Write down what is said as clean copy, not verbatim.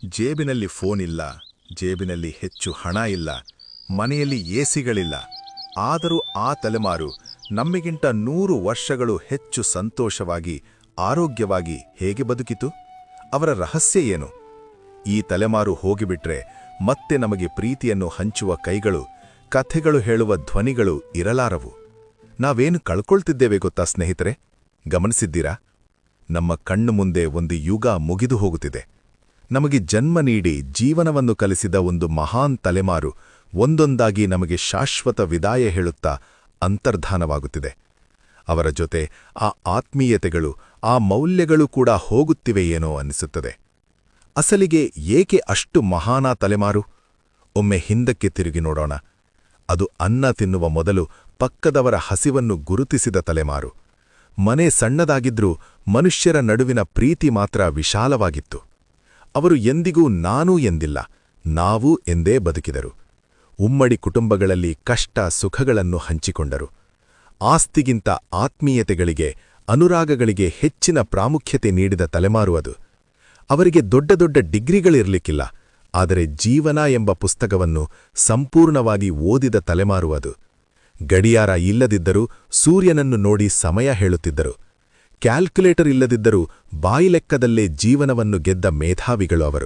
ಜೇಬಿನಲ್ಲಿ ಫೋನ್ ಇಲ್ಲ, ಜೇಬಿನಲ್ಲಿ ಹೆಚ್ಚು ಹಣ ಇಲ್ಲ, ಮನೆಯಲ್ಲಿ ಎಸಿಗಳಿಲ್ಲ. ಆದರೂ ಆ ತಲೆಮಾರು ನಮ್ಮಿಗಿಂತ 100 ವರ್ಷಗಳು ಹೆಚ್ಚು ಸಂತೋಷವಾಗಿ, ಆರೋಗ್ಯವಾಗಿ ಹೇಗೆ ಬದುಕಿತು? ಅವರ ರಹಸ್ಯ ಏನು? ಈ ತಲೆಮಾರು ಹೋಗಿಬಿಟ್ರೆ ಮತ್ತೆ ನಮಗೆ ಪ್ರೀತಿಯನ್ನು ಹಂಚುವ ಕೈಗಳು, ಕಥೆಗಳು ಹೇಳುವ ಧ್ವನಿಗಳು ಇರಲಾರವು. ನಾವೇನು ಕಳ್ಕೊಳ್ತಿದ್ದೇವೆ ಗೊತ್ತಾ ಸ್ನೇಹಿತರೆ? ಗಮನಿಸಿದ್ದೀರಾ? ನಮ್ಮ ಕಣ್ಣು ಮುಂದೆ ಒಂದು ಯುಗ ಮುಗಿದು ಹೋಗುತ್ತಿದೆ. ನಮಗೆ ಜನ್ಮ ನೀಡಿ ಜೀವನವನ್ನು ಕಲಿಸಿದ ಒಂದು ಮಹಾನ್ ತಲೆಮಾರು ಒಂದೊಂದಾಗಿ ನಮಗೆ ಶಾಶ್ವತ ವಿದಾಯ ಹೇಳುತ್ತಾ ಅಂತರ್ಧಾನವಾಗುತ್ತಿದೆ. ಅವರ ಜೊತೆ ಆ ಆತ್ಮೀಯತೆಗಳು, ಆ ಮೌಲ್ಯಗಳು ಕೂಡ ಹೋಗುತ್ತಿವೆಯೇನೋ ಅನ್ನಿಸುತ್ತದೆ. ಅಸಲಿಗೆ ಏಕೆ ಅಷ್ಟು ಮಹಾನ ತಲೆಮಾರು? ಒಮ್ಮೆ ಹಿಂದಕ್ಕೆ ತಿರುಗಿ ನೋಡೋಣ. ಅದು ಅನ್ನ ತಿನ್ನುವ ಮೊದಲು ಪಕ್ಕದವರ ಹಸಿವನ್ನು ಗುರುತಿಸಿದ ತಲೆಮಾರು. ಮನೆ ಸಣ್ಣದಾಗಿದ್ರೂ ಮನುಷ್ಯರ ನಡುವಿನ ಪ್ರೀತಿ ಮಾತ್ರ ವಿಶಾಲವಾಗಿತ್ತು. ಅವರು ಎಂದಿಗೂ ನಾನು ಎಂದಿಲ್ಲ, ನಾವು ಎಂದೇ ಬದುಕಿದರು. ಉಮ್ಮಡಿ ಕುಟುಂಬಗಳಲ್ಲಿ ಕಷ್ಟ ಸುಖಗಳನ್ನು ಹಂಚಿಕೊಂಡರು. ಆಸ್ತಿಗಿಂತ ಆತ್ಮೀಯತೆಗಳಿಗೆ, ಅನುರಾಗಗಳಿಗೆ ಹೆಚ್ಚಿನ ಪ್ರಾಮುಖ್ಯತೆ ನೀಡಿದ ತಲೆಮಾರು ಅದು. ಅವರಿಗೆ ದೊಡ್ಡ ದೊಡ್ಡ ಡಿಗ್ರಿಗಳಿರಲಿಕ್ಕಿಲ್ಲ, ಆದರೆ ಜೀವನ ಎಂಬ ಪುಸ್ತಕವನ್ನು ಸಂಪೂರ್ಣವಾಗಿ ಓದಿದ ತಲೆಮಾರು ಅದು. ಗಡಿಯಾರ ಇಲ್ಲದಿದ್ದರೂ ಸೂರ್ಯನನ್ನು ನೋಡಿ ಸಮಯ ಹೇಳುತ್ತಿದ್ದರು. ಕ್ಯಾಲ್ಕುಲೇಟರ್ ಇಲ್ಲದಿದ್ದರೂ ಬಾಯಿಲೆಕ್ಕದಲ್ಲೇ ಜೀವನವನ್ನು ಗೆದ್ದ ಮೇಧಾವಿಗಳು ಅವರು.